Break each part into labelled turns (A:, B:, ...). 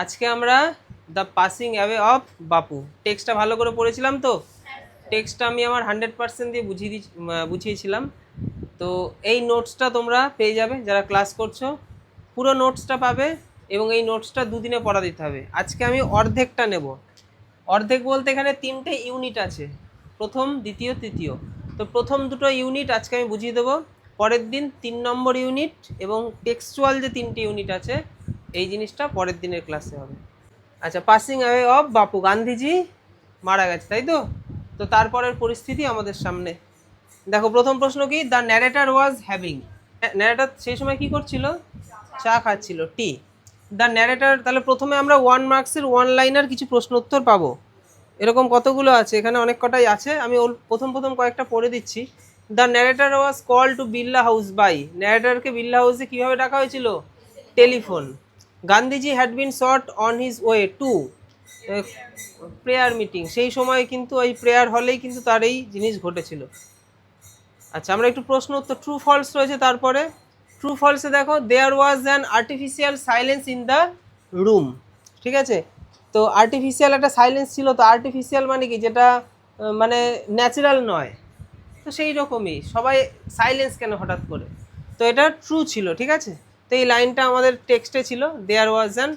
A: আজকে আমরা the passing away of বাপু টেক্সটটা ভালো করে পড়েছিলাম তো। টেক্সটটা আমি আমার 100% দিয়ে বুঝিয়েছিলাম। তো এই নোটসটা তোমরা পেয়ে যাবে যারা ক্লাস করছো, পুরো নোটসটা পাবে এবং এই নোটসটা দুদিনে পড়া দিতে হবে। আজকে আমি অর্ধেকটা নেব। অর্ধেক বলতে এখানে 3টে ইউনিট আছে, প্রথম, দ্বিতীয়, তৃতীয়। তো প্রথম দুটো ইউনিট আজকে আমি বুঝিয়ে দেবো, পরের দিন 3 নম্বর ইউনিট এবং টেক্সচুয়াল যে 3টে ইউনিট আছে এই জিনিসটা পরের দিনের ক্লাসে হবে। আচ্ছা, পাসিং অ্যাওয়ে অফ বাপু, গান্ধীজি মারা গেছে, তাই তো? তো তারপরের পরিস্থিতি আমাদের সামনে। দেখো প্রথম প্রশ্ন কি, the narrator was having. Narrator সেই সময় কি করছিল? চা খাচ্ছিল, টি। দ্য ন্যারেটার, তাহলে প্রথমে আমরা 1 মার্কসের 1 লাইনার কিছু প্রশ্ন উত্তর পাবো। এরকম কতগুলো আছে, এখানে অনেক কটাই আছে, আমি প্রথম কয়েকটা পড়ে দিচ্ছি। The narrator was call to Birla house by, ন্যারেটারকে বিড়লা হাউসে কীভাবে ডাকা হয়েছিল? Telephone. Gandhiji had been shot on his way to prayer meeting, সেই সময় কিন্তু ওই প্রেয়ার হলেই কিন্তু তার এই জিনিস ঘটেছিল। আচ্ছা, আমরা একটু প্রশ্ন উত্তর, ট্রু ফলস রয়েছে। তারপরে ট্রু ফলসে দেখো, there was an artificial silence in the room. ঠিক আছে, তো আর্টিফিশিয়াল একটা সাইলেন্স ছিল। তো আর্টিফিশিয়াল মানে কি, যেটা মানে ন্যাচারাল নয়। তো সেই রকমই সবাই সাইলেন্স কেন হঠাৎ করে, তো এটা ট্রু ছিল। ঠিক আছে, তো এই লাইনটা আমাদের টেক্সটে ছিল, there was an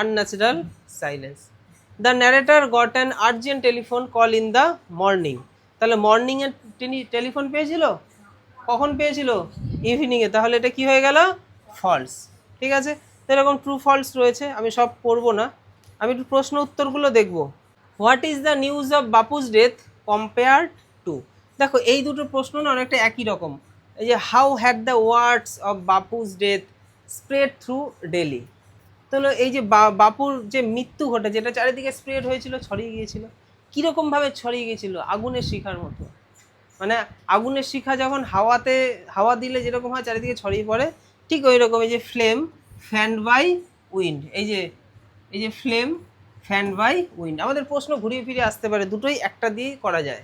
A: unnatural silence. The narrator got an urgent telephone call in the morning. তাহলে মর্নিংয়ে তিনি টেলিফোন পেয়েছিল, কখন পেয়েছিল? ইভিনিংয়ে। তাহলে এটা কি হয়ে গেল? ফলস। ঠিক আছে, তো এরকম ট্রু ফলস রয়েছে, আমি সব পড়বো না, আমি একটু প্রশ্ন উত্তরগুলো দেখব। What is the news of Bapu's death compared two. দেখো এই দুটো প্রশ্ন না অনেকটা একই রকম। এই যে how had the words of Bapu's death spread through daily. তাহলে এই যে বাপুর যে মৃত্যু ঘটে, যেটা চারিদিকে স্প্রেড হয়েছিল, ছড়িয়ে গিয়েছিল, কীরকমভাবে ছড়িয়ে গিয়েছিল? আগুনের শিখার মতো। মানে আগুনের শিখা যখন হাওয়া দিলে যেরকম হয় চারিদিকে ছড়িয়ে পড়ে, ঠিক ওই রকম। এই যে ফ্লেম ফ্যান্ড বাই উইন্ড, এই যে ফ্লেম ফ্যান্ড বাই উইন্ড। আমাদের প্রশ্ন ঘুরিয়ে ফিরে আসতে পারে, দুটোই একটা দিয়ে করা যায়।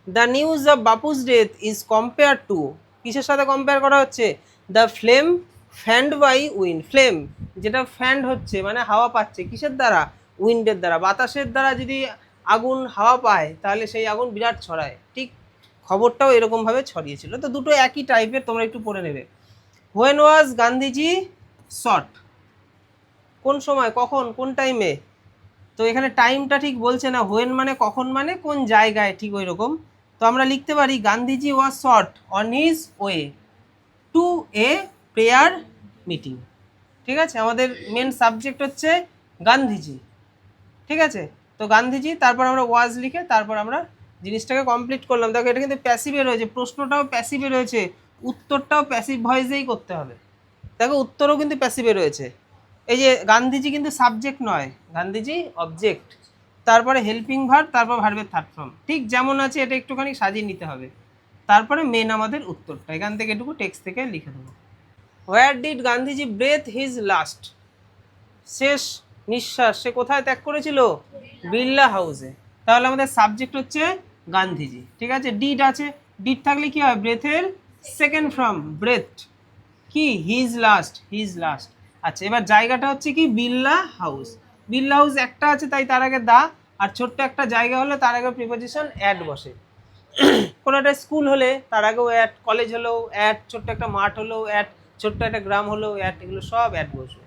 A: The news of Bapu's death is compare to, কিসের সাথে কম্পেয়ার করা হচ্ছে? The flame fanned by wind. Flame যেটা ফ্যান্ড হচ্ছে মানে হাওয়া পাচ্ছে, কিসের দ্বারা? উইন্ডের দ্বারা। বাতাসের দ্বারা যদি আগুন হাওয়া পায় তাহলে সেই আগুন বিরাট ছড়ায়, ঠিক খবরটাও এরকমভাবে ছড়িয়েছিল। তো দুটো একই টাইপের, তোমরা একটু পড়ে নেবে। হোয়েন ওয়াজ গান্ধীজি শট, কোন সময়, কখন, কোন টাইমে? তো এখানে টাইমটা ঠিক বলছে না, হোয়েন মানে কখন, মানে কোন জায়গায়, ঠিক ওই রকম। তো আমরা লিখতে পারি Gandhiji was shot on his way to a prayer meeting. ঠিক আছে, আমাদের মেন সাবজেক্ট হচ্ছে গান্ধীজি। ঠিক আছে, তো গান্ধীজি, তারপর আমরা ওয়াজ লিখে তারপর আমরা জিনিসটাকে কমপ্লিট করলাম। দেখো এটা কিন্তু প্যাসিভে রয়েছে, প্রশ্নটাও প্যাসিভে রয়েছে, উত্তরটাও প্যাসিভ ভয়েসেই করতে হবে। দেখো উত্তরও কিন্তু প্যাসিভে রয়েছে। এই যে গান্ধীজি কিন্তু সাবজেক্ট নয়, গান্ধীজি অবজেক্ট, তারপরে হেল্পিং ভার্ব, তারপর ভার্বের থার্ড ফর্ম, ঠিক যেমন আছে এটা একটুখানি সাজিয়ে নিতে হবে। তারপরে মেন আমাদের উত্তরটা এখান থেকে এটুকু টেক্সট থেকে লিখে দেবো। Where did Gandhiji breathe his last, শেষ নিঃশ্বাস সে কোথায় ত্যাগ করেছিল? বিড়লা হাউসে। তাহলে আমাদের সাবজেক্ট হচ্ছে গান্ধীজি। ঠিক আছে, ডিড আছে, ডিড থাকলে কি হয়? ব্রেথের সেকেন্ড ফর্ম, ব্রেথ, কি? His last, his last. আচ্ছা, এবার জায়গাটা হচ্ছে কি? বিড়লা হাউস। বিড়লা হাউস একটা আছে তাই তার আগে দা, আর ছোট্ট একটা জায়গা হলে তার আগে প্রিপোজিশন অ্যাড বসে। কোনো একটা স্কুল হলে তার আগেও অ্যাড, কলেজ হলেও অ্যাড, ছোট্ট একটা মাঠ হলেও অ্যাড, ছোট্ট একটা গ্রাম হলেও অ্যাড, এগুলো সব অ্যাড বসবে।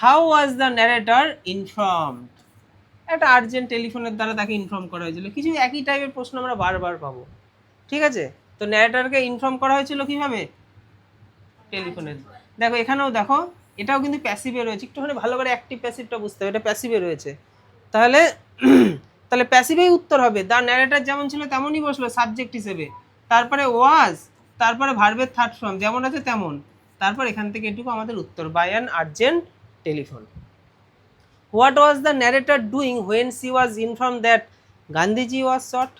A: How was the narrator informed, একটা আর্জেন্ট টেলিফোনের দ্বারা তাকে ইনফর্ম করা হয়েছিল। কিছু একই টাইপের প্রশ্ন আমরা বারবার পাবো। ঠিক আছে, তো ন্যারেটরকে ইনফর্ম করা হয়েছিল কিভাবে? টেলিফোনের। দেখো এখানেও দেখো, এটাও কিন্তু প্যাসিভে রয়েছে, একটুখানি ভালো করে অ্যাক্টিভ প্যাসিভটা বুঝতে হবে, এটা প্যাসিভে রয়েছে। তাহলে তাহলে প্যাসিভেই উত্তর হবে। দ্য ন্যারেটর যেমন ছিল তেমনই বসলো সাবজেক্ট হিসেবে, তারপরে ওয়াজ, তারপরে ভার্বের থার্ড ফর্ম যেমন আছে তেমন, তারপর এখান থেকে এটুকু আমাদের উত্তর, by an urgent telephone. What was the narrator doing when she was inform that Gandhiji was shot,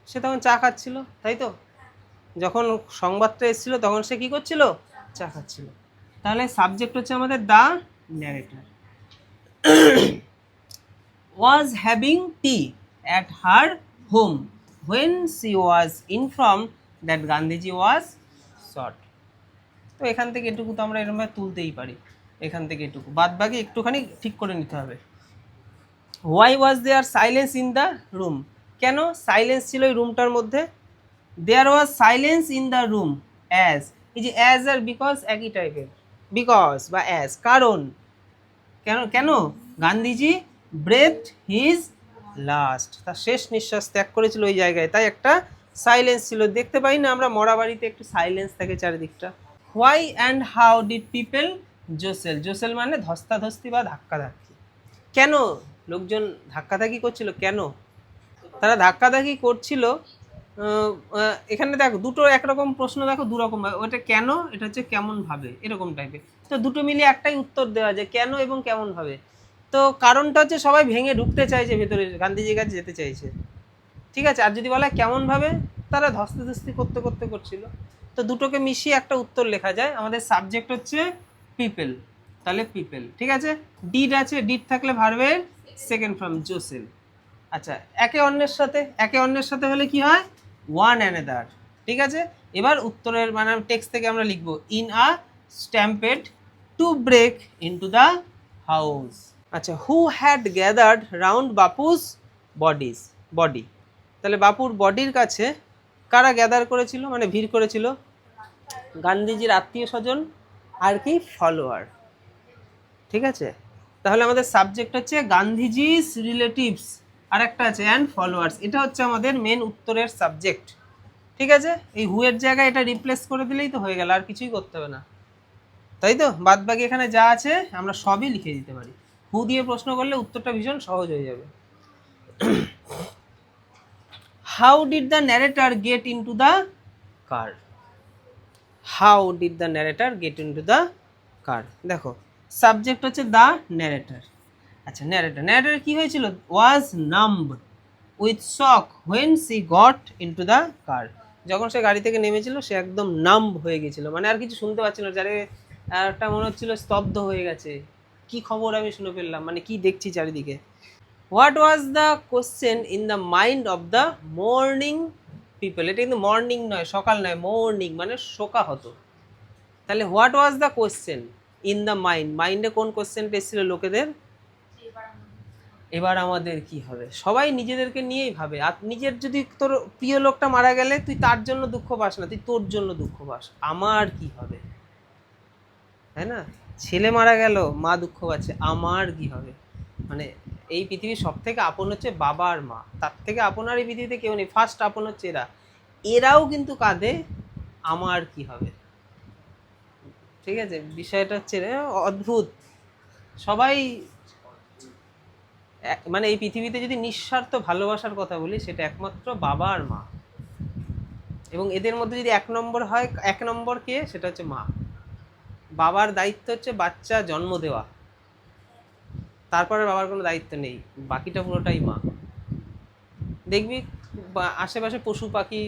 A: সে তখন চা খাচ্ছিল, তাই তো? যখন সংবাদটা এসেছিল তখন সে কী করছিল? চা খাচ্ছিল। তাহলে সাবজেক্ট হচ্ছে আমাদের the narrator. Was having tea at her home when she was inform that Gandhiji was shot. তো এখান থেকে এটুকু তো আমরা এরকমভাবে তুলতেই পারি। এখান থেকে এটুকু, বাদ বাকি একটুখানি ঠিক করে নিতে হবে। Why was there silence in the room, কেন সাইলেন্স ছিল এই রুমটার মধ্যে? There was silence in the room as, এই যে অ্যাজ আর বিকজ একই টাইপের, বিকজ বা অ্যাজ, কারণ, কেন কেন গান্ধীজি ব্রেথ হিজ লাস্ট, তার শেষ নিঃশ্বাস ত্যাগ করেছিল ওই জায়গায়, তাই একটা সাইলেন্স ছিল। দেখতে পাই না আমরা মরা বাড়িতে একটু সাইলেন্স থাকে চারিদিকটা। Why and how did people jostle, jostle মানে ধস্তাধস্তি বা ধাক্কাধাক্কি, কেন লোকজন ধাক্কাধাক্কি করছিল, কেন তারা ধাক্কাধাক্কি করছিল? এখানে দেখো দুটো একরকম প্রশ্ন, দেখো দুরকম, ওটা কেন, এটা হচ্ছে কেমন ভাবে, এরকম টাইপের। তো দুটো মিলিয়ে একটাই উত্তর দেওয়া যায়, কেন এবং কেমন ভাবে। তো কারণটা হচ্ছে সবাই ভেঙে ঢুকতে চাইছে ভেতরে, গান্ধীজির কাছে যেতে চাইছে, ঠিক আছে। আর যদি বলা কেমন ভাবে, তারা ধস্তাধস্তি করতে করতে করছিল। তো দুটোকে মিশিয়ে একটা উত্তর লেখা যায়। আমাদের সাবজেক্ট হচ্ছে পিপল, তাহলে পিপল, ঠিক আছে। ডিড আছে, ডিড থাকলে ভার্বের সেকেন্ড ফর্ম জোসেল। আচ্ছা, একে অন্যের সাথে হলে কি হয়? ওয়ান অ্যানাদার, ঠিক আছে। এবার উত্তরের মানে টেক্সট থেকে আমরা লিখবো in a stampede to break into the house. আচ্ছা, who had gathered round Bapu's body, তাহলে বাপুর বডির কাছে কারা গ্যাদার করেছিল, মানে ভিড় করেছিল? গান্ধীজির আত্মীয় স্বজন আর কি ফলোয়ার, ঠিক আছে। তাহলে আমাদের সাবজেক্ট হচ্ছে গান্ধীজিস রিলেটিভস, আর একটা আছে অ্যান্ড ফলোয়ার্স, এটা হচ্ছে আমাদের মেন উত্তরের সাবজেক্ট, ঠিক আছে। এই হু এর জায়গায় এটা রিপ্লেস করে দিলেই তো হয়ে গেল, আর কিছুই করতে হবে না, তাই তো। বাদ বাকি এখানে যা আছে আমরা সবই লিখে দিতে পারি। হু দিয়ে প্রশ্ন করলে উত্তরটা ভীষণ সহজ হয়ে যাবে। How did the narrator get into the car, how did the narrator get into the car, দেখো সাবজেক্ট হচ্ছে দ্য ন্যারেটর। আচ্ছা, ন্যারেটর কি হয়েছিল? Was numb with shock when she got into the car, যখন সে গাড়ি থেকে নেমেছিল সে একদম নাম্ব হয়ে গেছিল, মানে আর কিছু শুনতে পাচ্ছিল, যারে একটা মনে হচ্ছিল স্তব্ধ হয়ে গেছে, কি খবর আমি শুনে ফেললাম, মানে কি দেখছি চারিদিকে। What was the question in the mind of the morning people, এটা কিন্তু মর্নিং নয়, সকাল নয়, মর্নিং মানে শোকাহত। তাহলে what was the question in the mind, মাইন্ডে কোন কোশ্চেনটা এসেছিল লোকেদের? এবার আমাদের কি হবে? সবাই নিজেদেরকে নিয়েই ভাবে, আর নিজের যদি তোর প্রিয় লোকটা মারা গেলে তুই তার জন্য দুঃখ পাস না, তুই তোর জন্য দুঃখ পাস, আমার কি হবে, তাই না? ছেলে মারা গেল, মা দুঃখ পাচ্ছে, আমার কি হবে। মানে এই পৃথিবীর সব থেকে আপন হচ্ছে বাবা আর মা, তার থেকে আপন আর এই পৃথিবীতে কেউ নেই, ফার্স্ট আপন হচ্ছে এরা, এরাও কিন্তু কাঁদে আমার কি হবে, ঠিক আছে। বিষয়টা হচ্ছে অদ্ভুত। সবাই মানে এই পৃথিবীতে যদি নিঃস্বার্থ ভালোবাসার কথা বলি, সেটা একমাত্র বাবা আর মা, এবং এদের মধ্যে যদি এক নম্বর হয়, এক নম্বর কে, সেটা হচ্ছে মা। বাবার দায়িত্ব হচ্ছে বাচ্চা জন্ম দেওয়া, তারপরে বাবার কোনো দায়িত্ব নেই, বাকিটা পুরোটাই মা। দেখবি আশেপাশে পশু পাখি,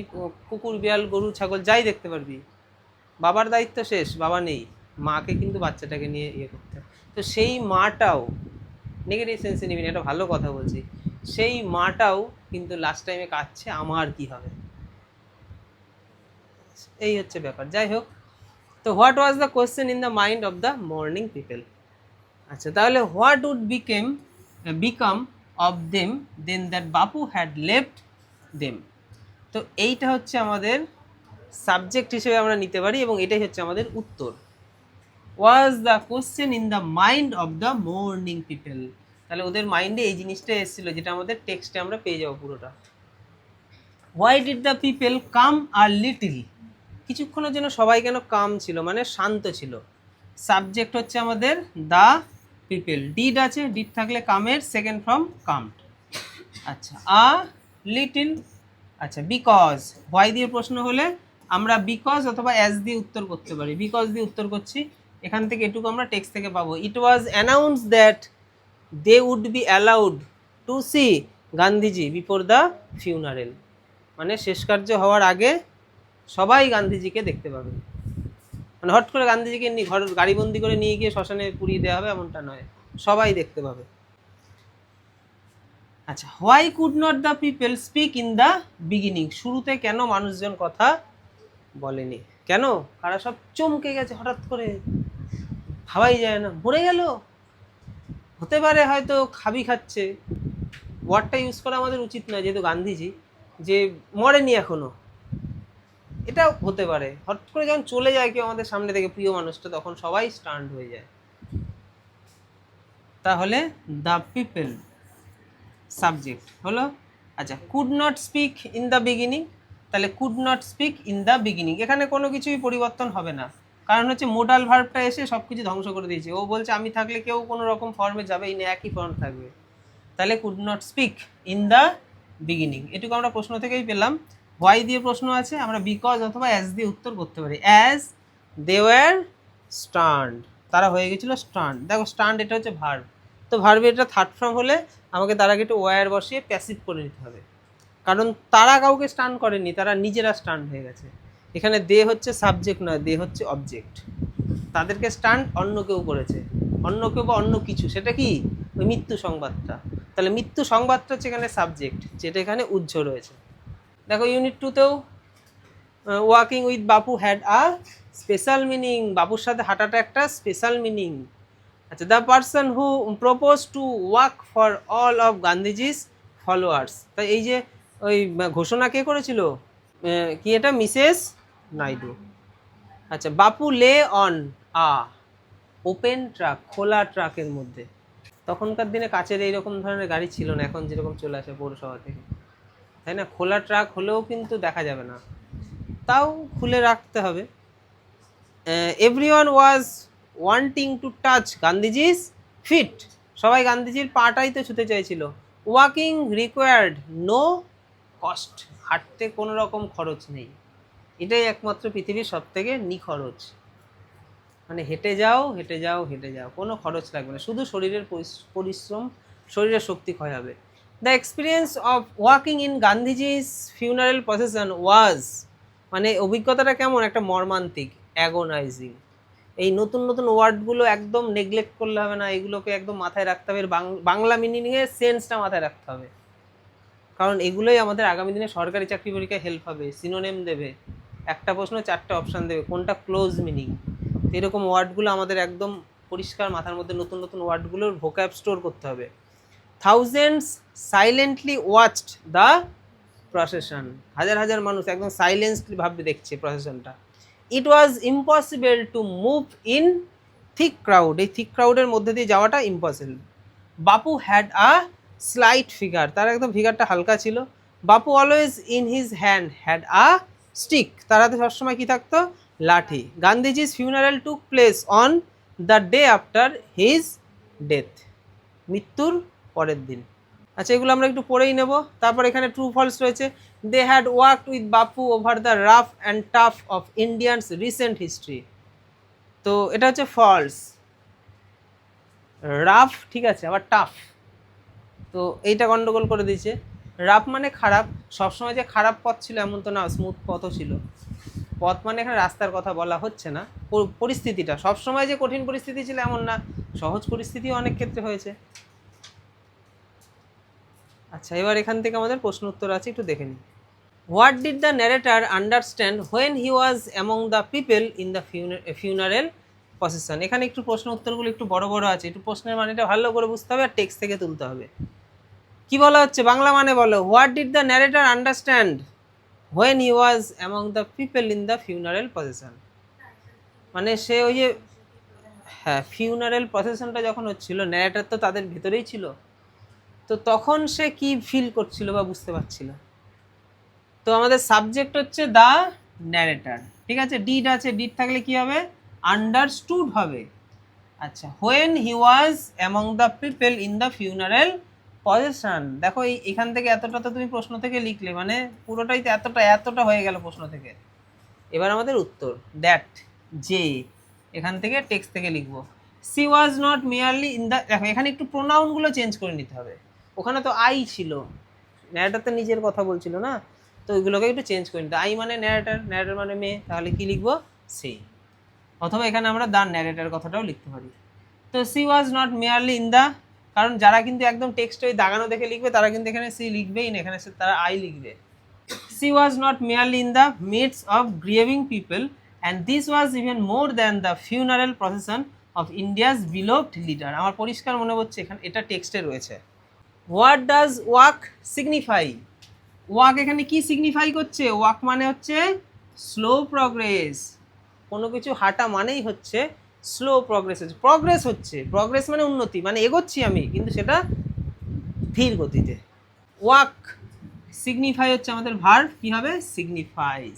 A: কুকুর বিড়াল গরু ছাগল যাই দেখতে পারবি, বাবার দায়িত্ব শেষ, বাবা নেই, মাকে কিন্তু বাচ্চাটাকে নিয়ে ইয়ে করতে হয়। তো সেই মাটাও, নেগেটিভ সেন্সে নিবি না, এটা ভালো কথা বলছি, সেই মাটাও কিন্তু লাস্ট টাইমে কাঁদছে আমার কি হবে, এই হচ্ছে ব্যাপার। যাই হোক, তো what was the question in the mind of the morning people. আচ্ছা, তাহলে what would become of them then that Bapu had left them, তো এইটা হচ্ছে আমাদের সাবজেক্ট হিসেবে আমরা নিতে পারি, এবং এটাই হচ্ছে আমাদের উত্তর। Was the question in the mind of the morning people, তাহলে ওদের মাইন্ডে এই জিনিসটা এসেছিলো, যেটা আমাদের টেক্সটে আমরা পেয়ে যাবো পুরোটা। Why did the people come are little, কিছুক্ষণের জন্য সবাই কেন কাম ছিল, মানে শান্ত ছিল। সাবজেক্ট হচ্ছে আমাদের দ্য পিপল, ডিড আছে, ডিড থাকলে কামের সেকেন্ড ফর্ম কামড। আচ্ছা, আ লিটিল, আচ্ছা বিকজ, হোয়াই দিয়ে প্রশ্ন হলে আমরা বিকজ অথবা অ্যাজ দিয়ে উত্তর করতে পারি। বিকজ দিয়ে উত্তর করছি, এখান থেকে এটুকু আমরা টেক্সট থেকে পাবো। It was announce that they would be allowed to see Gandhiji before the funeral, মানে শেষ কার্য হওয়ার আগে সবাই গান্ধীজিকে দেখতে পাবে, মানে হট করে গান্ধীজিকে গাড়িবন্দি করে নিয়ে গিয়ে শ্মশানে পুড়িয়ে দেওয়া হবে এমনটা নয়, সবাই দেখতে পাবে। আচ্ছা, why could not the people speak in the beginning, শুরুতে কেন মানুষজন কথা বলেনি, কেন? কারা সব চমকে গেছে হঠাৎ করে, ভাবাই যায় না, মরে গেল। হতে পারে হয়তো খাবি খাচ্ছে, ওয়ার্ডটা ইউজ করা আমাদের উচিত নয় যেহেতু গান্ধীজি, যে মরেনি এখনো, এটা হতে পারে। হট করে যখন চলে যায় কেউ আমাদের সামনে থেকে প্রিয় মানুষটা, তখন সবাই স্টান্ড হয়ে যায়। তাহলে দ্য পিপল সাবজেক্ট হলো। আচ্ছা, could not speak in the beginning, তাহলে could not speak in the beginning, এখানে কোনো কিছুই পরিবর্তন হবে না, কারণ হচ্ছে মোডাল ভার্বটা এসে সব কিছু ধ্বংস করে দিয়েছে। ও বলছে আমি থাকলে কেউ কোনো রকম ফর্মে যাবেই না, একই ফর্ম থাকবে। তাহলে could not speak in the beginning, এটুকু আমরা প্রশ্ন থেকেই পেলাম। হোয়াই দিয়ে প্রশ্ন আছে, আমরা বিকজ অথবা অ্যাজ দিয়ে উত্তর করতে পারি। অ্যাজ দে ওয়ার স্টান্ড, তারা হয়ে গেছিলো স্টান্ড। দেখো স্টান্ড এটা হচ্ছে ভার্ব, তো ভার্বে এটা থার্ড ফর্ম হলে আমাকে তার আগে একটু ওয়ার বসিয়ে প্যাসিভ করে নিতে হবে, কারণ তারা কাউকে স্টান করেনি, তারা নিজেরা স্টান হয়ে গেছে। এখানে দে হচ্ছে সাবজেক্ট নয়, দে হচ্ছে অবজেক্ট। তাদেরকে স্টান অন্য কেউ করেছে, অন্য কেউ বা অন্য কিছু, সেটা কি ওই মৃত্যু সংবাদটা। তাহলে মৃত্যু সংবাদটা হচ্ছে এখানে সাবজেক্ট, যেটা এখানে উজ্জ রয়েছে। দেখো unit 2তেও walking with Bapu had a special meaning, বাপুর সাথে হাঁটাটা একটা স্পেশাল মিনিং। আচ্ছা, the person who propose to walk for all of Gandhiji's followers, তাই এই যে ওই ঘোষণা কে করেছিল, কি এটা মিসেস নাইডু। আচ্ছা, বাপু lay on a open truck, খোলা ট্রাকের মধ্যে। তখনকার দিনে কাচের এইরকম ধরনের গাড়ি ছিল না, এখন যেরকম চলে আসে পৌরসভা থেকে, তাই না? খোলা ট্রাক হলেও কিন্তু দেখা যাবে না, তাও খুলে রাখতে হবে। Everyone was wanting to touch Gandhiji's feet, সবাই গান্ধীজির পাটাই তো ছুতে চাইছিল। ওয়াকিং রিকোয়ার্ড নো কস্ট, হাঁটতে কোনো রকম খরচ নেই, এটাই একমাত্র পৃথিবীর সব থেকে নিখরচ। মানে হেঁটে যাও হেঁটে যাও হেঁটে যাও, কোনো খরচ লাগবে না, শুধু শরীরের পরিশ্রম, শরীরের শক্তি ক্ষয় হবে। The experience of walking in Gandhiji's funeral procession was, মানে অভিজ্ঞতাটা কেমন, একটা মর্মান্তিক, অ্যাগোনাইজিং। এই নতুন নতুন ওয়ার্ডগুলো একদম নেগলেক্ট করলে হবে না, এগুলোকে একদম মাথায় রাখতে হবে, বাংলা মিনিংয়ের সেন্সটা মাথায় রাখতে হবে, কারণ এগুলোই আমাদের আগামী দিনে সরকারি চাকরি পরীক্ষায় হেল্প হবে। সিনোনেম দেবে, একটা প্রশ্ন 4টে অপশান দেবে, কোনটা ক্লোজ মিনিং, এরকম ওয়ার্ডগুলো আমাদের একদম পরিষ্কার মাথার মধ্যে, নতুন নতুন ওয়ার্ডগুলোর ভোক্যাব স্টোর করতে হবে। Thousands silently watched the procession, হাজার হাজার মানুষ একদম সাইলেন্সলি ভাবে দেখছে প্রসেশনটা। It was impossible to move in thick crowd, এই থিক ক্রাউডের মধ্যে দিয়ে যাওয়াটা impossible. Bapu had a slight figure, তার একদম ফিগারটা হালকা ছিল। বাপু always in his hand had a stick, তার হাতে সবসময় কী থাকতো, লাঠি। Gandhiji's funeral took place on the day after his death, মৃত্যুর পরের দিন। আচ্ছা, এগুলো আমরা একটু পড়েই নেব, তারপর এখানে ট্রু ফলস রয়েছে। They had worked with Bapu over the rough and tough of Indians recent history, তো এটা হচ্ছে ফলস। রাফ ঠিক আছে, আবার টাফ, তো এইটা গন্ডগোল করে দিয়েছে। রাফ মানে খারাপ, সবসময় যে খারাপ পথ ছিল এমন তো না, স্মুথ পথও ছিল। পথ মানে এখানে রাস্তার কথা বলা হচ্ছে না, পরিস্থিতিটা সবসময় যে কঠিন পরিস্থিতি ছিল এমন না, সহজ পরিস্থিতিও অনেক ক্ষেত্রে হয়েছে। আচ্ছা, এবার এখান থেকে আমাদের প্রশ্ন উত্তর আছে, একটু দেখে নিই। What did the narrator understand when he was among the people in the funeral procession, এখানে একটু প্রশ্ন উত্তরগুলো একটু বড় বড় আছে, একটু প্রশ্নের মানেটা ভালো করে বুঝতে হবে আর টেক্সট থেকে তুলতে হবে। কি বলা হচ্ছে, বাংলা মানে বলো। What did the narrator understand when he was among the people in the funeral procession, মানে সে ওই যে, হ্যাঁ, ফিউনারেল প্রসেশনটা যখন হচ্ছিল, ন্যারেটার তো তাদের ভেতরেই ছিল, তো তখন সে কি ফিল করছিল বা বুঝতে পারছিল। তো আমাদের সাবজেক্ট হচ্ছে দ্য ন্যারেটার, ঠিক আছে। ডিড আছে, ডিড থাকলে কি হবে, আন্ডারস্টুড হবে। আচ্ছা, when he was among the people in the funeral procession, দেখো এখান থেকে এতটা তো তুমি প্রশ্ন থেকে লিখলে, মানে পুরোটাই তো এতটা হয়ে গেল প্রশ্ন থেকে। এবার আমাদের উত্তর, দ্যাট, যে, এখান থেকে টেক্সট থেকে লিখবো। C was not merely in the, দেখো এখানে একটু প্রোনাউনগুলো চেঞ্জ করে নিতে হবে, ওখানে তো আই ছিল, ন্যারেটার তো নিজের কথা বলছিল না, তো ওইগুলোকে একটু চেঞ্জ করে নিতে। আই মানে ন্যারেটার, ন্যারেটার মানে মেয়ে, তাহলে কি লিখবো, সি। অথবা এখানে আমরা দ্য ন্যারেটার কথাটাও লিখতে পারি। তো C was not merely in the, কারণ যারা কিন্তু একদম টেক্সট ওই দাগানো দেখে লিখবে তারা কিন্তু এখানে সি লিখবেই না, এখানে তারা আই লিখবে। She was not merely in the midst of grieving people and this was even more than the funeral procession of India's beloved leader. আমার পরিষ্কার মনে হচ্ছে এখানে এটা টেক্সটে রয়েছে। What does walk signify? Walk এখানে কি সিগনিফাই করছে? ওয়াক মানে হচ্ছে স্লো প্রগ্রেস। কোনো কিছু হাঁটা মানেই হচ্ছে স্লো প্রগ্রেস হচ্ছে, প্রগ্রেস হচ্ছে, প্রগ্রেস মানে উন্নতি, মানে এগোচ্ছি আমি, কিন্তু সেটা ধীর গতিতে। ওয়াক সিগনিফাই হচ্ছে আমাদের ভার্ব, কি হবে? সিগনিফাইজ।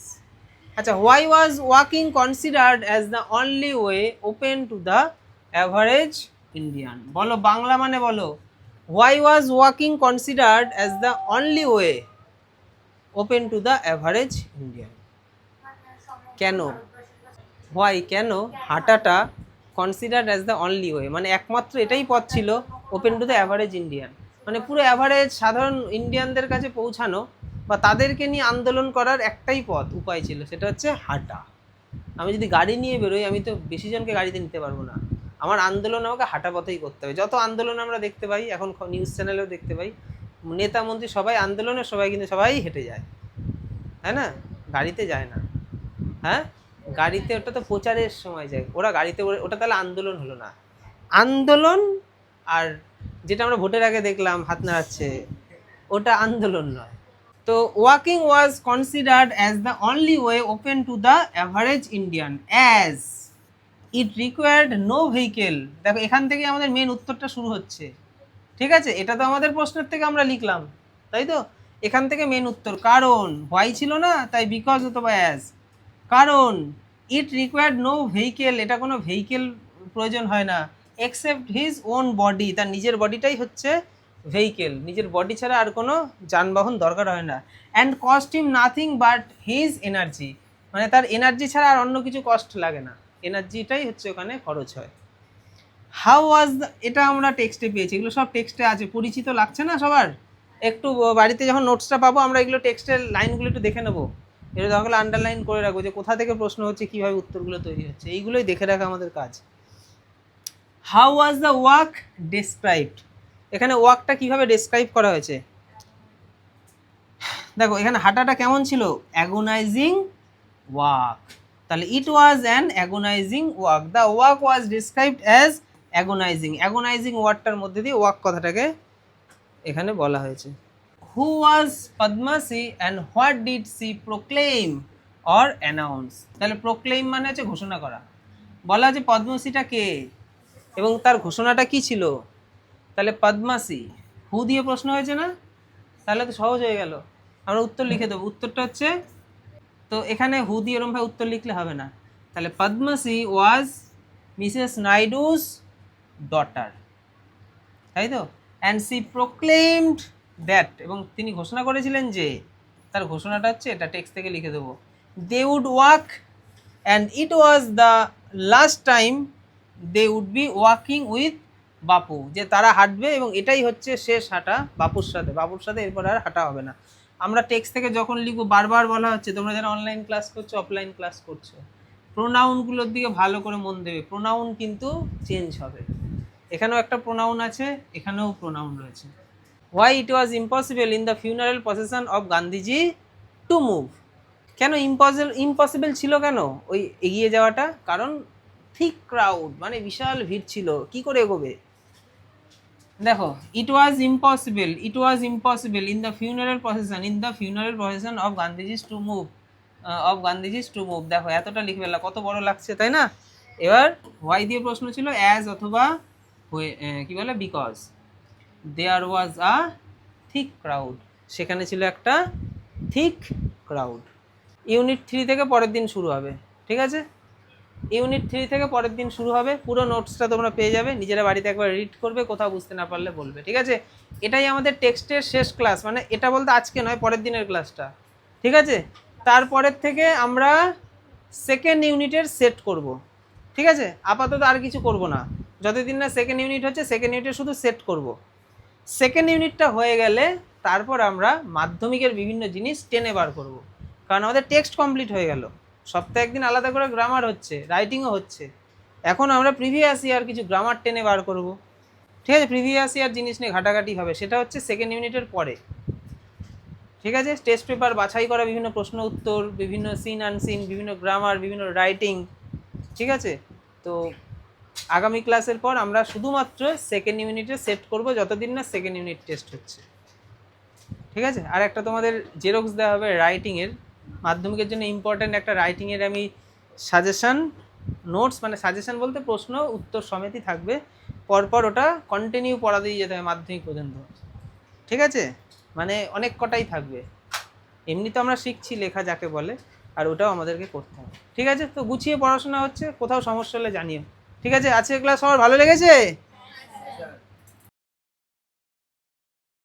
A: আচ্ছা, why was walking considered as the only way open to the average Indian? বলো বাংলা মানে বলো। Why was walking considered as the only way open to the average Indian? কেন? হোয়াই, কেন হাঁটাটা considered as the only way, মানে একমাত্র এটাই পথ ছিল open to the average Indian, মানে পুরো অ্যাভারেজ সাধারণ ইন্ডিয়ানদের কাছে পৌঁছানো বা তাদেরকে নিয়ে আন্দোলন করার একটাই পথ, উপায় ছিল, সেটা হচ্ছে হাঁটা। আমি যদি গাড়ি নিয়ে বেরোই, আমি তো বেশি জনকে গাড়িতে নিতে পারবো না, আমার আন্দোলন আমাকে হাঁটা পথেই করতে হবে। যত আন্দোলন আমরা দেখতে পাই এখন, নিউজ চ্যানেলেও দেখতে পাই, নেতা মন্ত্রী সবাই আন্দোলনে, সবাই কিন্তু সবাই হেঁটে যায়, তাই না? গাড়িতে যায় না। হ্যাঁ, গাড়িতে ওটা তো প্রচারের সময় যায়, ওরা গাড়িতে, ওটা তাহলে আন্দোলন হলো না। আন্দোলন আর যেটা আমরা ভোটের আগে দেখলাম হাত নাড়াচ্ছে, ওটা আন্দোলন নয়। তো walking was considered as the only way open to the average Indian as it required no vehicle. দেখো এখান থেকে আমাদের মেন উত্তরটা শুরু হচ্ছে, ঠিক আছে? এটা তো আমাদের প্রশ্নের থেকে আমরা লিখলাম, তাই তো? এখান থেকে মেন উত্তর, কারণ হোয়াই ছিল না, তাই বিকজ অথবা অ্যাজ। কারণ ইট রিকোয়ার্ড নো ভেহিকেল, এটা কোনো ভেহিকেল প্রয়োজন হয় না, এক্সেপ্ট হিজ ওন বডি, তার নিজের বডিটাই হচ্ছে ভেহিকেল, নিজের বডি ছাড়া আর কোনো যানবাহন দরকার হয় না। And cost him nothing but his energy, মানে তার এনার্জি ছাড়া আর অন্য কিছু কস্ট লাগে না, এনার্জিটাই হচ্ছে ওখানে খরচ হয়। হাউ ওয়াজ দ্য, এটা আমরা টেক্সটে পেয়েছি, এগুলো সব টেক্সটে আছে, পরিচিত লাগছে না সবার? একটু বাড়িতে যখন নোটসটা পাবো আমরা এগুলো টেক্সটের লাইনগুলো একটু দেখে নেবো, এটা দরকার আন্ডারলাইন করে রাখবো যে কোথা থেকে প্রশ্ন হচ্ছে, কীভাবে উত্তরগুলো তৈরি হচ্ছে, এইগুলোই দেখে রাখা আমাদের কাজ। How was the walk described? এখানে ওয়াকটা কীভাবে ডেসক্রাইব করা হয়েছে? দেখো এখানে হাঁটাটা কেমন ছিল? অ্যাগোনাইজিং ওয়াক, তাহলে it was an agonising walk, the walk was described as agonising. Agonising ওয়ার্ডটার মধ্যে দিয়ে ওয়াক কথাটাকে এখানে বলা হয়েছে। Who was Padmasi and what did she proclaim or announce? তাহলে প্রোক্লেম মানে হচ্ছে ঘোষণা করা, বলা যে পদ্মশ্রীটা কে এবং তার ঘোষণাটা কি ছিল। তাহলে পদ্মাসী, হু দিয়ে প্রশ্ন হয়েছে না, তাহলে তো সহজ হয়ে গেল, আমরা উত্তর লিখে দেবো। উত্তরটা হচ্ছে, তো এখানে হু দিয়ে এরমভাবে উত্তর লিখলে হবে না, তাহলে পদ্মাসী ওয়াজ মিসেস নাইডুস ডটার, তাই তো? অ্যান্ড সি প্রোক্লেমড দ্যাট, এবং তিনি ঘোষণা করেছিলেন যে, তার ঘোষণাটা হচ্ছে এটা, টেক্সট থেকে লিখে দেবো, they would walk and it was the last time they would be walking with Bapu, যে তারা হাঁটবে এবং এটাই হচ্ছে শেষ হাঁটা বাপুর সাথে, বাপুর সাথে এরপর আর হাঁটা হবে না। আমরা টেক্সট থেকে যখন লিখবো বারবার বলা হচ্ছে, তোমরা যারা অনলাইন ক্লাস করছো, অফলাইন ক্লাস করছো, প্রোনাউনগুলোর দিকে ভালো করে মন দেবে, প্রোনাউন কিন্তু চেঞ্জ হবে, এখানেও একটা প্রোনাউন আছে, এখানেও প্রোনাউন রয়েছে। Why it was impossible in the funeral procession of Gandhiji to move? কেন ইম্পসিবল ছিল কেন ওই এগিয়ে যাওয়াটা? কারণ থিক ক্রাউড, মানে বিশাল ভিড় ছিল, কি করে এগোবে? দেখো it was impossible in the funeral procession of Gandhiji's to move, দেখো এতটা লিখবে না, কত বড় লাগছে, তাই না? এবার হোয়াই দিয়ে প্রশ্ন ছিল, অ্যাজ অথবা কি বলে, because there was a thick crowd, সেখানে ছিল একটা থিক ক্রাউড। ইউনিট 3 থেকে পরের দিন শুরু হবে, ঠিক আছে? ইউনিট 3 থেকে পরের দিন শুরু হবে, পুরো নোটসটা তোমরা পেয়ে যাবে, নিজেরা বাড়িতে একবার রিড করবে, কোথাও বুঝতে না পারলে বলবে, ঠিক আছে? এটাই আমাদের টেক্সটের শেষ ক্লাস, মানে এটা বলতে আজকে নয়, পরের দিনের ক্লাসটা, ঠিক আছে? তারপরের থেকে আমরা সেকেন্ড ইউনিটের সেট করব, ঠিক আছে? আপাতত আর কিছু করব না, যতদিন না সেকেন্ড ইউনিট হচ্ছে, সেকেন্ড ইউনিটে শুধু সেট করব। সেকেন্ড ইউনিটটা হয়ে গেলে তারপর আমরা মাধ্যমিকের বিভিন্ন জিনিস টেনে বার করব, কারণ আমাদের টেক্সট কমপ্লিট হয়ে গেল, সপ্তাহে একদিন আলাদা করে গ্রামার হচ্ছে, রাইটিংও হচ্ছে, এখন আমরা প্রিভিয়াস ইয়ার কিছু গ্রামার টেনে বার করব, ঠিক আছে? প্রিভিয়াস ইয়ার জিনিস নিয়ে ঘাটাঘাটি হবে, সেটা হচ্ছে সেকেন্ড ইউনিটের পরে, ঠিক আছে? টেস্ট পেপার বাছাই করা, বিভিন্ন প্রশ্ন উত্তর, বিভিন্ন সিন আনসিন, বিভিন্ন গ্রামার, বিভিন্ন রাইটিং, ঠিক আছে? তো আগামী ক্লাসের পর আমরা শুধুমাত্র সেকেন্ড ইউনিটে সেট করব, যতদিন না সেকেন্ড ইউনিট টেস্ট হচ্ছে। ঠিক আছে? আর একটা তোমাদের জেরক্স দেওয়া হবে রাইটিংয়ের, মাধ্যমিকের জন্য ইম্পর্ট্যান্ট একটা রাইটিংয়ের আমি সাজেশান নোটস, মানে সাজেশান বলতে প্রশ্ন উত্তর সমেতই থাকবে, পরপর ওটা কন্টিনিউ পড়া দিয়ে যেতে হবে মাধ্যমিক পর্যন্ত। ঠিক আছে? মানে অনেক কটাই থাকবে। এমনি তো আমরা শিখছি লেখা যাকে বলে, আর ওটাও আমাদেরকে করতে হবে। ঠিক আছে? তো গুছিয়ে পড়াশোনা হচ্ছে, কোথাও সমস্যা হলে জানিও। ঠিক আছে? আজকের ক্লাস সবার ভালো লেগেছে?